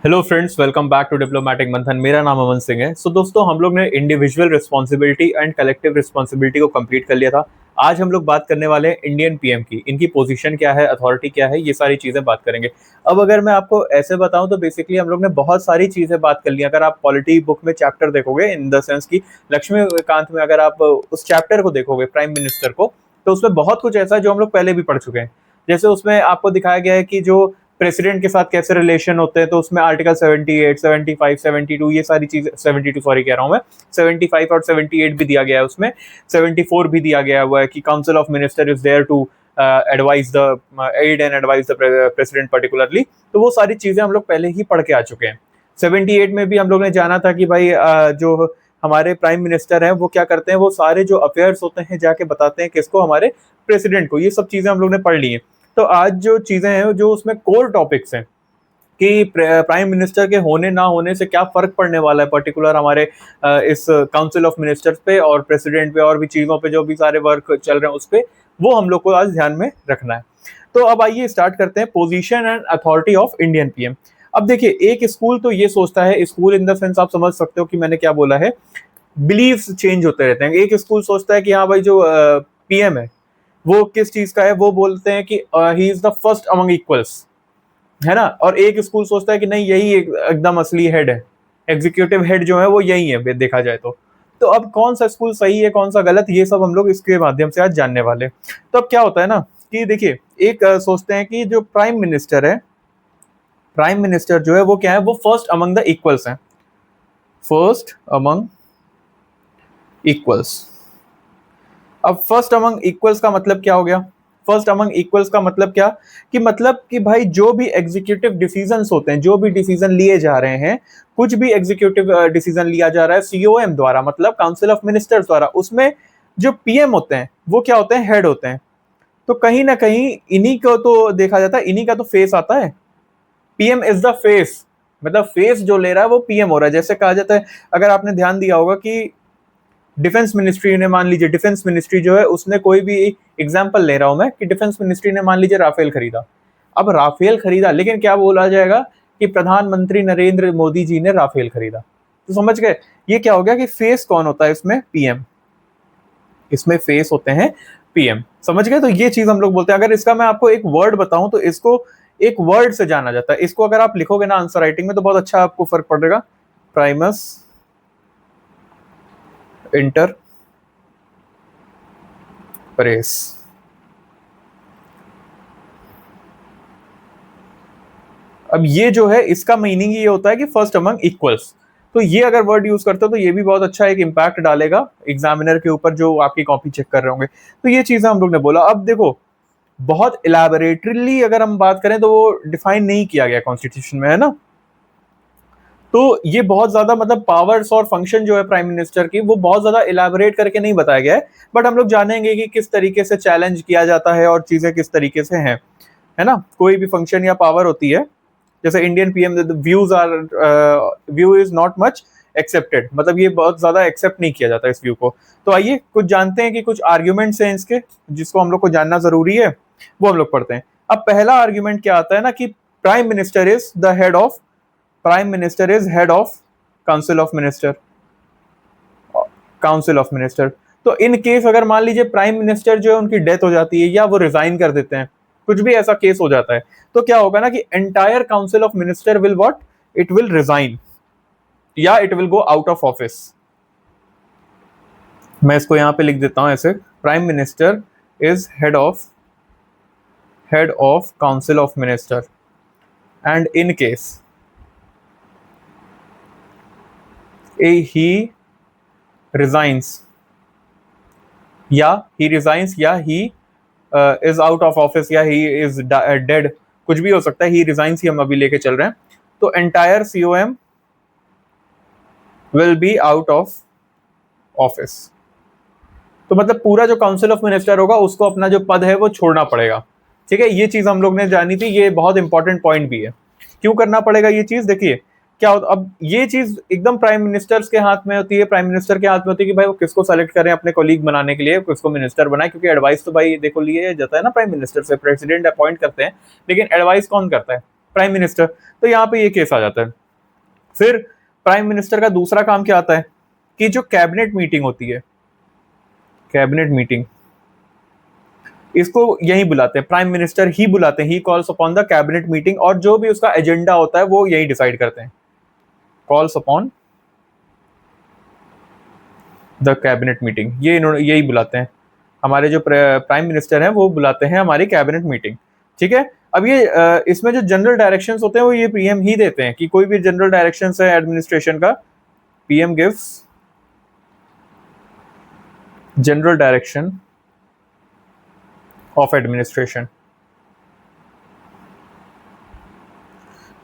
Hello friends, welcome back to diplomatic Manthan. मेरा नाम अमन सिंह है। दोस्तों, हम लोग ने individual responsibility and collective responsibility को कंप्लीट कर लिया था। आज हम लोग बात करने वाले हैं इंडियन पीएम की। इनकी पोजीशन क्या है, अथॉरिटी क्या है, ये सारी चीजें बात करेंगे। अब अगर मैं आपको ऐसे बताऊं तो बेसिकली हम लोग ने बहुत सारी चीजें बात कर ली। अगर आप पॉलिटी बुक में चैप्टर देखोगे, इन द सेंस की लक्ष्मीकांत में अगर आप उस चैप्टर को देखोगे प्राइम मिनिस्टर को, तो उसमें बहुत कुछ ऐसा है जो हम लोग पहले भी पढ़ चुके हैं। जैसे उसमें आपको दिखाया गया है कि जो प्रेसिडेंट के साथ कैसे रिलेशन होते हैं, तो उसमें आर्टिकल 78, 75, 72 ये सारी चीजें, 72 सॉरी कह रहा हूं मैं, 75 और 78 भी दिया गया है उसमें। 74 भी दिया गया हुआ है कि council of minister is there to advise the aid and advise the president particularly. तो वो सारी चीजें हम लोग पहले ही पढ़ के आ चुके हैं। 78 में भी हम लोग ने जाना था कि भाई जो हमारे प्राइम मिनिस्टर हैं वो क्या करते हैं, वो सारे जो अफेयर्स होते हैं जाके बताते हैं किसको, हमारे प्रेसिडेंट को। ये सब चीजें हम लोग ने पढ़ ली हैं। तो आज जो चीजें हैं जो उसमें कोर टॉपिक्स हैं कि प्राइम मिनिस्टर के होने ना होने से क्या फर्क पड़ने वाला है पर्टिकुलर हमारे इस काउंसिल ऑफ मिनिस्टर्स पे और प्रेसिडेंट पे और भी चीजों पे, जो भी सारे वर्क चल रहे हैं उस पे, वो हम लोग को आज ध्यान में रखना है। तो अब आइए स्टार्ट करते हैं, position and authority of Indian PM. अब देखिए, एक स्कूल तो ये सोचता है, स्कूल इन द सेंस आप समझ सकते हो कि मैंने क्या बोला है, बिलीव्स चेंज होते रहते हैं। एक स्कूल सोचता है कि हाँ भाई, जो पीएम है वो किस चीज का है, वो बोलते हैं कि he is the first among equals, है ना। और एक स्कूल सोचता है कि नहीं, यही एकदम असली हेड है, एग्जीक्यूटिव हेड जो है वो यही है देखा जाए तो। तो अब कौन सा स्कूल सही है, कौन सा गलत, ये सब हम लोग इसके माध्यम से आज जानने वाले। तो अब क्या होता है ना कि देखिए, एक सोचते हैं कि जो प्राइम मिनिस्टर है, प्राइम मिनिस्टर जो है वो क्या है, वो फर्स्ट अमंग द इक्वल्स है, फर्स्ट अमंग इक्वल्स। अब फर्स्ट अमंग इक्वल्स का मतलब क्या हो गया? फर्स्ट अमंग इक्वल्स का मतलब क्या, कि मतलब कि भाई जो भी एग्जीक्यूटिव डिसीजंस होते हैं, जो भी डिसीजन लिए जा रहे हैं, कुछ भी एग्जीक्यूटिव डिसीजन लिया जा रहा है सीओएम द्वारा, मतलब काउंसिल ऑफ मिनिस्टर्स द्वारा, उसमें जो पीएम होते हैं वो क्या होते हैं, हेड होते हैं। तो कहीं ना कहीं इन्हीं को तो देखा जाता है, इन्हीं का तो फेस आता है। पीएम इज द फेस, मतलब फेस जो ले रहा है वो पीएम हो रहा है। जैसे कहा जाता है, अगर आपने ध्यान दिया होगा कि डिफेंस मिनिस्ट्री ने, मान लीजिए डिफेंस मिनिस्ट्री जो है उसने कोई भी एग्जांपल ले रहा हूं मैं, कि डिफेंस मिनिस्ट्री ने मान लीजिए राफेल खरीदा। अब राफेल खरीदा, लेकिन क्या बोला जाएगा कि प्रधानमंत्री नरेंद्र मोदी जी ने राफेल खरीदा। तो समझ गए, ये क्या हो गया कि फेस कौन होता है इसमें, पीएम। इसमें फेस होते हैं पीएम, समझ गए। तो ये चीज हम लोग बोलते हैं। अगर इसका मैं आपको एक वर्ड बताऊं तो इसको एक वर्ड से जाना जाता है। इसको अगर आप लिखोगे ना आंसर राइटिंग में तो बहुत अच्छा आपको फर्क पड़ेगा, प्राइमस इंटर परेस। अब ये जो है, इसका मीनिंग ये होता है कि फर्स्ट अमंग इक्वल्स। तो ये अगर वर्ड यूज करते हो तो ये भी बहुत अच्छा एक इम्पैक्ट डालेगा एग्जामिनर के ऊपर जो आपकी कॉपी चेक कर रहे होंगे। तो ये चीजें हम लोग ने बोला। अब देखो, बहुत इलेबोरेटली अगर हम बात करें तो वो डिफाइन नहीं किया गया कॉन्स्टिट्यूशन में, है ना। तो ये बहुत ज्यादा, मतलब पावर्स और फंक्शन जो है प्राइम मिनिस्टर की, वो बहुत ज्यादा इलेबोरेट करके नहीं बताया गया है। बट हम लोग जानेंगे कि किस तरीके से चैलेंज किया जाता है और चीजें किस तरीके से हैं, है ना। कोई भी फंक्शन या पावर होती है, जैसे Indian PM, view is not much accepted, मतलब ये बहुत ज्यादा एक्सेप्ट नहीं किया जाता इस व्यू को। तो आइए कुछ जानते हैं कि कुछ आर्ग्यूमेंट्स हैं इसके, जिसको हम लोग को जानना जरूरी है, वो हम लोग पढ़ते हैं। अब पहला आर्ग्यूमेंट क्या आता है ना, कि prime minister is the head of, prime minister is head of council of minister, council of minister. तो इन केस अगर मान लीजिए प्राइम मिनिस्टर जो है उनकी डेथ हो जाती है या वो रिजाइन कर देते हैं, कुछ भी ऐसा केस हो जाता है, तो क्या होगा ना कि entire council of minister will what, it will resign या it will go out of office. मैं इसको यहां पे लिख देता हूं ऐसे, prime minister is head of council of minister, and in case he resigns या he resigns या he is out of office या he is dead, कुछ भी हो सकता है। he resigns ही हम अभी लेके चल रहे हैं। तो entire COM will be out of office। तो मतलब पूरा जो काउंसिल ऑफ मिनिस्टर होगा उसको अपना जो पद है वो छोड़ना पड़ेगा। ठीक है, ये चीज हम लोग ने जानी थी, ये बहुत इंपॉर्टेंट पॉइंट भी है। क्यों करना पड़ेगा ये चीज, देखिए क्या होता। अब ये चीज एकदम प्राइम मिनिस्टर्स के हाथ में होती है, प्राइम मिनिस्टर के हाथ में होती है कि भाई वो किसको सेलेक्ट करें अपने कोलीग बनाने के लिए, किसको मिनिस्टर बनाए। क्योंकि एडवाइस तो भाई देखो लिए जाता है ना प्राइम मिनिस्टर से, प्रेसिडेंट अपॉइंट करते हैं, लेकिन एडवाइस कौन करता है, प्राइम मिनिस्टर। तो यहाँ पे ये केस आ जाता है। फिर प्राइम मिनिस्टर का दूसरा काम क्या आता है कि जो कैबिनेट मीटिंग होती है, कैबिनेट मीटिंग, इसको यही बुलाते हैं, प्राइम मिनिस्टर ही बुलाते हैं, he calls upon the cabinet meeting, और जो भी उसका एजेंडा होता है वो यही डिसाइड करते हैं, calls upon the cabinet meeting, ये इन्होंने यही बुलाते हैं। हमारे जो प्राइम मिनिस्टर हैं वो बुलाते हैं हमारी कैबिनेट मीटिंग, ठीक है। अब ये इसमें जो जनरल डायरेक्शंस होते हैं वो ये पीएम ही देते हैं, कि कोई भी जनरल डायरेक्शंस है एडमिनिस्ट्रेशन का, PM gives general direction of administration.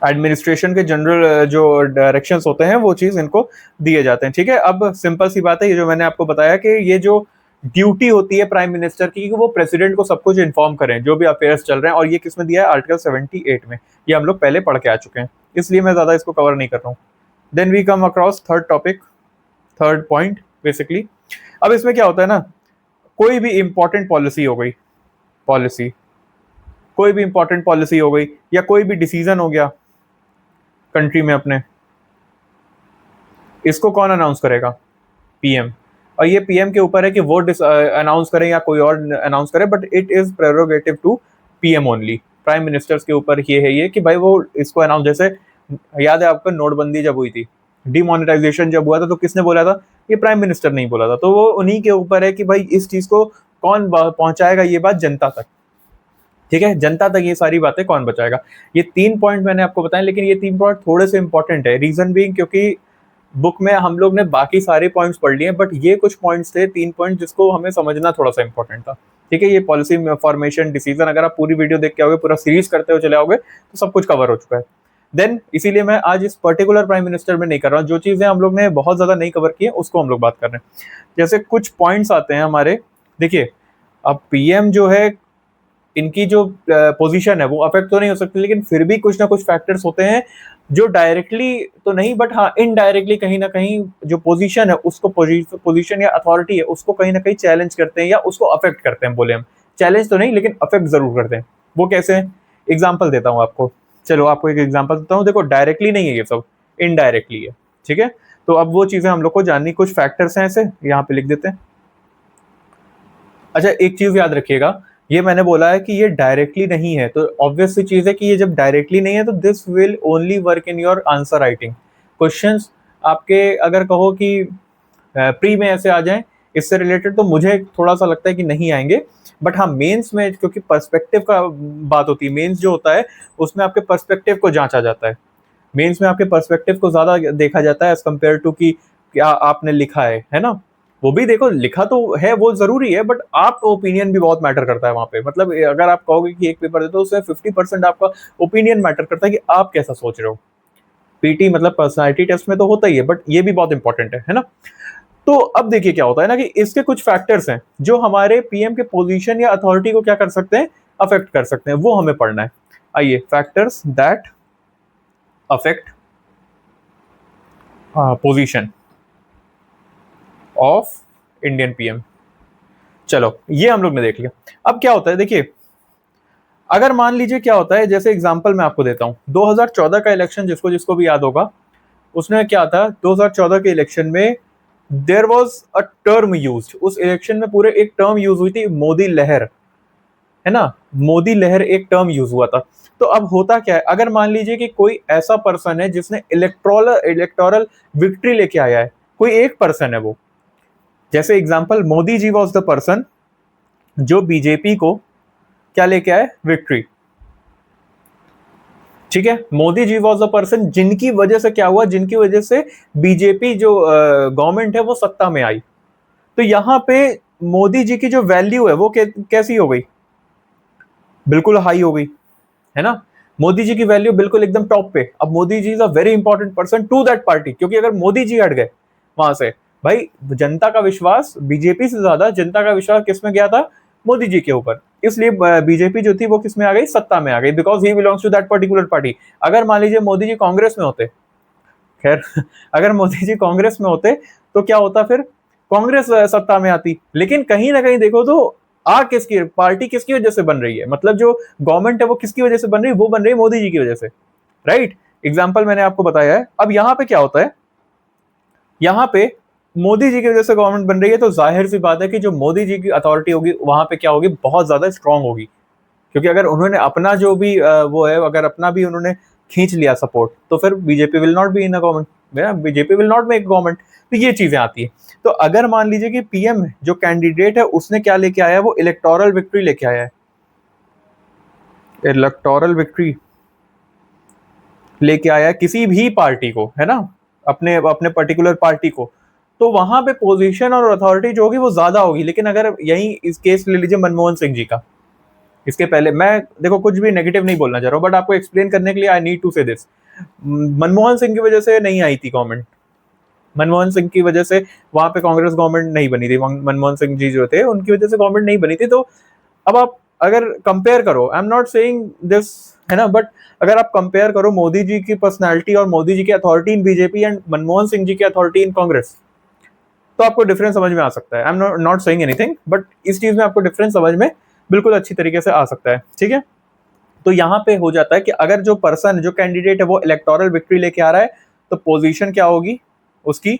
Administration के जनरल जो डायरेक्शंस होते हैं वो चीज इनको दिए जाते हैं, ठीक है। अब सिंपल सी बात है, ये जो मैंने आपको बताया कि ये जो ड्यूटी होती है प्राइम मिनिस्टर की कि वो प्रेसिडेंट को सब कुछ इन्फॉर्म करें जो भी अफेयर्स चल रहे हैं, और ये किसमें दिया है, आर्टिकल 78 में। ये हम लोग पहले पढ़ के आ चुके हैं, इसलिए मैं ज्यादा इसको कवर नहीं कर रहा हूँ। Then we come across third topic, third point basically. अब इसमें क्या होता है ना, कोई भी इंपॉर्टेंट पॉलिसी हो गई, पॉलिसी, कोई भी इंपॉर्टेंट पॉलिसी हो गई, या कोई भी डिसीजन हो गया कंट्री में अपने, इसको कौन अनाउंस करेगा, पीएम। और ये पीएम के ऊपर है कि वो अनाउंस करें या कोई और अनाउंस करे, but it is prerogative to PM only. Prime ministers के ऊपर ये है ये कि भाई वो इसको अनाउंस, जैसे याद है आपको नोटबंदी जब हुई थी, डिमोनेटाइजेशन जब हुआ था, तो किसने बोला था, ये प्राइम मिनिस्टर नहीं बोला था। तो वो उन्हीं के ऊपर है कि भाई इस चीज को कौन पहुंचाएगा ये बात जनता तक, ठीक है, जनता तक ये सारी बातें कौन बचाएगा। ये 3 पॉइंट मैंने आपको बताए, लेकिन ये 3 पॉइंट थोड़े से इंपॉर्टेंट है, रीजन बीइंग क्योंकि बुक में हम लोग ने बाकी सारे पॉइंट्स पढ़ लिए, बट ये कुछ पॉइंट्स थे, 3 पॉइंट जिसको हमें समझना थोड़ा सा इंपॉर्टेंट था, ठीक है। ये पॉलिसी फॉर्मेशन, डिसीजन, अगर आप पूरी वीडियो देख के आओगे, पूरा सीरीज करते हुए चले आओगे, तो सब कुछ कवर हो चुका है। देन इसीलिए मैं आज इस पर्टिकुलर प्राइम मिनिस्टर में नहीं कर रहा हूँ, जो चीजें हम लोग ने बहुत ज्यादा नहीं कवर की है उसको हम लोग बात कर रहे हैं। जैसे कुछ पॉइंट्स आते हैं हमारे, देखिए अब पीएम जो है, इनकी जो पोजीशन है वो अफेक्ट तो नहीं हो सकती, लेकिन फिर भी कुछ ना कुछ फैक्टर्स होते हैं जो डायरेक्टली तो नहीं, बट हाँ इनडायरेक्टली कहीं ना कहीं जो पोजीशन है उसको, पोजीशन या अथॉरिटी है उसको कहीं ना कहीं चैलेंज करते हैं या उसको अफेक्ट करते हैं, बोले हम चैलेंज तो नहीं लेकिन अफेक्ट जरूर करते हैं। वो कैसे हैं, एग्जाम्पल देता हूँ आपको, चलो आपको एक एग्जाम्पल देता हूँ। देखो डायरेक्टली नहीं है ये सब, इनडायरेक्टली है, ठीक है। तो अब वो चीजें हम लोग को जाननी, कुछ फैक्टर्स हैं ऐसे, यहाँ पे लिख देते हैं। अच्छा एक चीज याद रखिएगा, ये मैंने बोला है कि ये डायरेक्टली नहीं है, तो ऑब्वियस सी चीज है कि ये जब डायरेक्टली नहीं है तो this will only work in your answer writing. Questions आपके अगर कहो कि प्री में ऐसे आ जाएं इससे रिलेटेड, तो मुझे थोड़ा सा लगता है कि नहीं आएंगे, बट हाँ मेंस में क्योंकि पर्सपेक्टिव का बात होती है, मेंस जो होता है उसमें आपके पर्सपेक्टिव को जांचा जाता है, मेंस में आपके पर्सपेक्टिव को ज्यादा देखा जाता है एज कम्पेयर टू कि क्या आपने लिखा है ना। वो भी देखो लिखा तो है वो जरूरी है, बट आपका ओपिनियन भी बहुत मैटर करता है वहां पे। मतलब अगर आप कहोगे कि एक पेपर देते हो उसमें 50% आपका ओपिनियन मैटर करता है कि आप कैसा सोच रहे हो। पीटी मतलब पर्सनालिटी टेस्ट में तो होता ही है, बट ये भी बहुत इंपॉर्टेंट है ना। तो अब देखिए क्या होता है ना कि इसके कुछ फैक्टर्स हैं जो हमारे पीएम के पोजीशन या अथॉरिटी को क्या कर सकते हैं, अफेक्ट कर सकते हैं, वो हमें पढ़ना है। आइए, factors that affect position of Indian PM. चलो ये हम लोग ने देख लिया। अब क्या होता है, देखिए अगर मान लीजिए क्या होता है, जैसे एग्जांपल मैं आपको देता हूं, 2014 का इलेक्शन जिसको जिसको भी याद होगा, उसने क्या था, 2014 के इलेक्शन में there was a term used, उस इलेक्शन में पूरे एक टर्म यूज हुई थी, मोदी लहर, है ना, मोदी लहर एक टर्म यूज हुआ था। तो अब होता क्या है, अगर मान लीजिए कि कोई ऐसा पर्सन है जिसने इलेक्टोरल विक्ट्री लेके आया है, कोई एक पर्सन है वो, जैसे example Modi ji was the person जो बीजेपी को क्या लेके आए, विक्ट्री, ठीक है। मोदी जी वाज द पर्सन जिनकी वजह से क्या हुआ, जिनकी वजह से बीजेपी जो गवर्नमेंट है वो सत्ता में आई। तो यहां पे मोदी जी की जो वैल्यू है वो कैसी हो गई, बिल्कुल हाई हो गई, है ना। मोदी जी की वैल्यू बिल्कुल एकदम टॉप पे। अब Modi ji is a very important person to that party, क्योंकि अगर मोदी जी हट गए वहां से, भाई जनता का विश्वास बीजेपी से ज्यादा जनता का विश्वास किसमें गया था, मोदी जी के ऊपर। इसलिए बीजेपी जो थी वो किसमें आ गई, सत्ता में आ गई, because he belongs to that particular party. अगर मान लीजिए मोदी जी कांग्रेस में होते, खैर अगर मोदी जी कांग्रेस में होते तो क्या होता, फिर कांग्रेस सत्ता में आती। लेकिन कहीं ना कहीं देखो तो किसकी पार्टी किसकी वजह से बन रही है, मतलब जो गवर्नमेंट है वो किसकी वजह से बन रही है, वो बन रही है मोदी जी की वजह से, राइट। एग्जाम्पल मैंने आपको बताया है। अब यहाँ पे क्या होता है, यहाँ पे मोदी जी की वजह से गवर्नमेंट बन रही है, तो जाहिर सी बात है कि जो मोदी जी की अथॉरिटी होगी वहां पे क्या होगी, बहुत ज्यादा स्ट्रांग होगी। क्योंकि अगर उन्होंने अपना जो भी वो है, अगर अपना भी उन्होंने खींच लिया सपोर्ट, तो फिर BJP will not be in a government, BJP will not make government. तो ये चीजें आती है। तो अगर मान लीजिए कि पीएम जो कैंडिडेट है उसने क्या लेके आया है, वो इलेक्टोरल विक्ट्री लेके आया है, इलेक्टोरल विक्ट्री लेके आया है किसी भी पार्टी को, है ना, अपने अपने पर्टिकुलर पार्टी को, तो वहां पे पोजीशन और अथॉरिटी जो होगी वो ज्यादा होगी। लेकिन अगर यही इस केस ले लीजिए मनमोहन सिंह जी का, इसके पहले मैं देखो कुछ भी नेगेटिव नहीं बोलना चाह रहा हूँ, बट आपको एक्सप्लेन करने के लिए आई नीड टू से दिस। मनमोहन सिंह की वजह से नहीं आई थी गवर्नमेंट, मनमोहन सिंह की वजह से वहां पे कांग्रेस गवर्नमेंट नहीं बनी थी, मनमोहन सिंह जी जो थे उनकी वजह से गवर्नमेंट नहीं बनी थी। तो अब आप अगर कंपेयर करो, I am not saying this, है ना, बट अगर आप कंपेयर करो मोदी जी की पर्सनालिटी और मोदी जी की authority in BJP and Manmohan Singh ji की अथॉरिटी इन कांग्रेस, तो आपको डिफरेंस समझ में आ सकता है। I am not saying anything, but इस चीज में आपको डिफरेंस समझ में बिल्कुल अच्छी तरीके से आ सकता है, ठीक है। तो यहाँ पे हो जाता है कि अगर जो पर्सन जो कैंडिडेट है वो इलेक्टोरल विक्ट्री लेके आ रहा है, तो पोजीशन क्या होगी उसकी,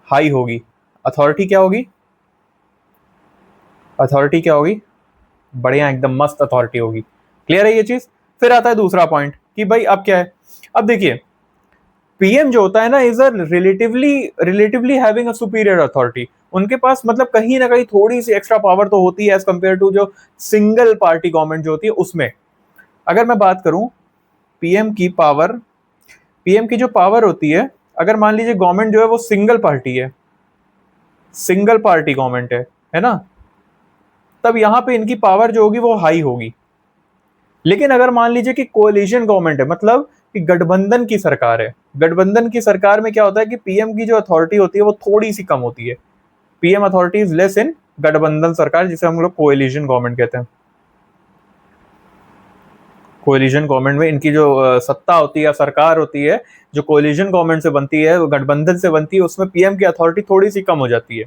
हाई होगी। अथॉरिटी क्या होगी, अथॉरिटी क्या होगी, बढ़िया एकदम मस्त अथॉरिटी होगी। क्लियर है ये चीज। फिर आता है दूसरा पॉइंट कि भाई अब क्या है। अब देखिए पीएम जो होता है ना is a relatively having a superior authority. उनके पास मतलब कहीं ना कहीं थोड़ी सी एक्स्ट्रा पावर तो होती है एज कंपेयर टू जो सिंगल पार्टी गवर्नमेंट जो होती है उसमें। अगर मैं बात करूं पीएम की पावर, पीएम की जो पावर होती है, अगर मान लीजिए गवर्नमेंट जो है वो सिंगल पार्टी है, सिंगल पार्टी गवर्नमेंट है ना, तब यहां पे इनकी पावर जो होगी वो हाई होगी। लेकिन अगर मान लीजिए कि कोalition गवर्नमेंट है, मतलब कि गठबंधन की सरकार है, गठबंधन की सरकार में क्या होता है कि पीएम की जो अथॉरिटी होती है वो थोड़ी सी कम होती है। PM authority is less in गठबंधन सरकार, जिसे हम लोग कोalition गवर्नमेंट कहते हैं। कोalition गवर्नमेंट में इनकी जो सत्ता होती है, सरकार होती है, जो कोalition गवर्नमेंट से बनती है, गठबंधन से बनती है, उसमें पीएम की अथॉरिटी थोड़ी सी कम हो जाती है।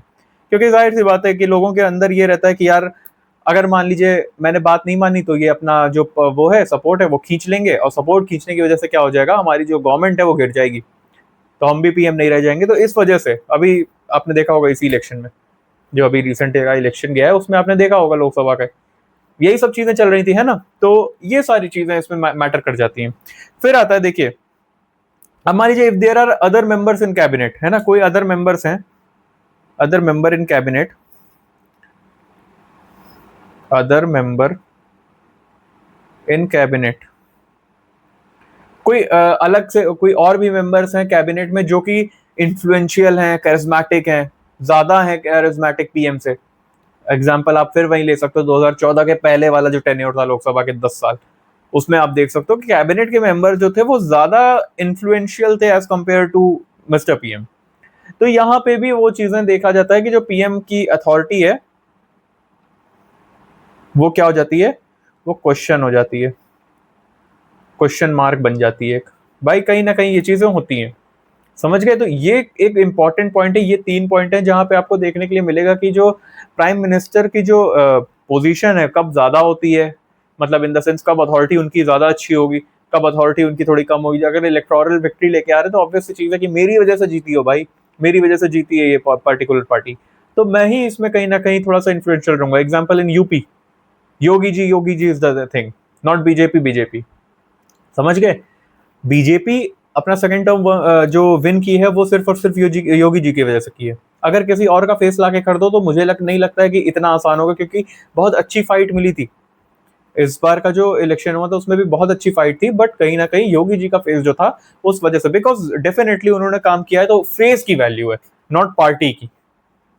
क्योंकि जाहिर सी बात है कि लोगों के अंदर ये रहता है कि यार अगर मान लीजिए मैंने बात नहीं मानी तो ये अपना जो वो है सपोर्ट है वो खींच लेंगे, और सपोर्ट खींचने की वजह से क्या हो जाएगा, हमारी जो गवर्नमेंट है वो गिर जाएगी, तो हम भी पीएम नहीं रह जाएंगे। तो इस वजह से अभी आपने देखा होगा इसी इलेक्शन में, जो अभी रिसेंट इलेक्शन गया है उसमें आपने देखा होगा लोकसभा का, यही सब चीजें चल रही थी, है ना। तो ये सारी चीजें इसमें मैटर कर जाती हैं। फिर आता है देखिए, अब मान लीजिए if there are other members in cabinet, है ना, कोई अदर मेंबर्स हैं, other member in cabinet, other member in cabinet, कोई अलग से कोई और भी मेंबर्स हैं कैबिनेट में जो कि इन्फ्लुएंशियल हैं, कैरिज्मेटिक हैं, ज्यादा हैं कैरिज्मेटिक पीएम से। एग्जाम्पल आप फिर वही ले सकते हो 2014 के पहले वाला जो टेन्योर था लोकसभा के 10 साल, उसमें आप देख सकते हो कि कैबिनेट के मेंबर जो थे वो ज्यादा इन्फ्लुएंशियल थे as compare to mister PM. तो यहाँ पे भी वो चीजें देखा जाता है कि जो पीएम की अथॉरिटी है वो क्या हो जाती है, वो क्वेश्चन हो जाती है, क्वेश्चन मार्क बन जाती है। भाई कहीं ना कहीं ये चीजें होती हैं, समझ गए। तो ये एक इंपॉर्टेंट पॉइंट है, ये 3 पॉइंट है जहां पे आपको देखने के लिए मिलेगा कि जो प्राइम मिनिस्टर की जो पोजीशन है कब ज्यादा होती है, मतलब इन द सेंस कब अथॉरिटी उनकी ज्यादा अच्छी होगी, कब अथॉरिटी उनकी थोड़ी कम होगी। अगर इलेक्टोरल विक्ट्री लेके आ रहे हैं तो ऑब्वियस चीज है कि मेरी वजह से जीती हो भाई, मेरी वजह से जीती है ये पर्टिकुलर पार्टी, तो मैं ही इसमें कहीं ना कहीं थोड़ा सा इन्फ्लुएंशियल रहूंगा। Example in UP, Yogi ji is the thing, not BJP. BJP समझ गए, बीजेपी अपना सेकंड टर्म जो विन की है वो सिर्फ और सिर्फ योगी जी की वजह से की है। अगर किसी और का फेस लाके कर दो तो मुझे नहीं लगता है कि इतना आसान होगा, क्योंकि बहुत अच्छी फाइट मिली थी। इस बार का जो इलेक्शन हुआ था उसमें भी बहुत अच्छी फाइट थी, बट कहीं ना कहीं योगी जी का फेस जो था उस वजह से, बिकॉज डेफिनेटली उन्होंने काम किया है, तो फेस की वैल्यू है, नॉट पार्टी की।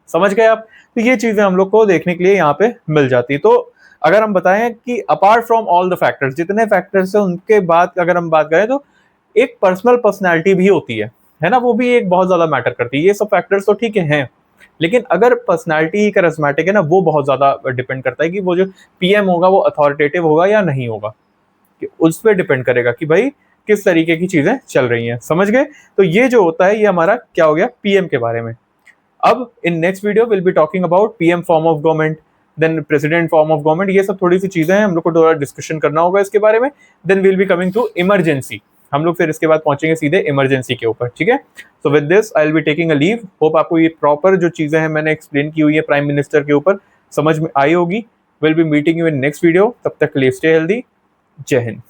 समझ गए आप। तो ये चीजें हम लोग को देखने के लिए यहाँ पे मिल जाती है। तो अगर हम बताएं कि apart from all the factors, जितने फैक्टर्स है उनके बाद अगर हम बात करें तो एक पर्सनल पर्सनैलिटी भी होती है ना, वो भी एक बहुत ज्यादा मैटर करती है। ये सब फैक्टर्स तो ठीक है, लेकिन अगर पर्सनैलिटी करिस्मेटिक है ना, वो बहुत ज्यादा डिपेंड करता है कि वो जो पीएम होगा वो अथॉरिटेटिव होगा या नहीं होगा, कि उस पर डिपेंड करेगा कि भाई किस तरीके की चीजें चल रही हैं। समझ गए। तो ये जो होता है ये हमारा क्या हो गया पीएम के बारे में। अब in next video will be talking about PM form of government, then president form of government, ये सब थोड़ी सी चीजें हैं, हम लोग को थोड़ा डिस्कशन करना होगा इसके बारे में। Then will be coming to emergency, हम लोग फिर इसके बाद पहुंचेंगे सीधे इमरजेंसी के ऊपर, ठीक है। So with this I will be taking a leave. Hope आपको ये प्रॉपर जो चीजें हैं मैंने एक्सप्लेन की हुई है प्राइम मिनिस्टर के ऊपर समझ में आई होगी। Will be meeting you in next video, तब तक के लिए स्टे हेल्दी। जय हिंद।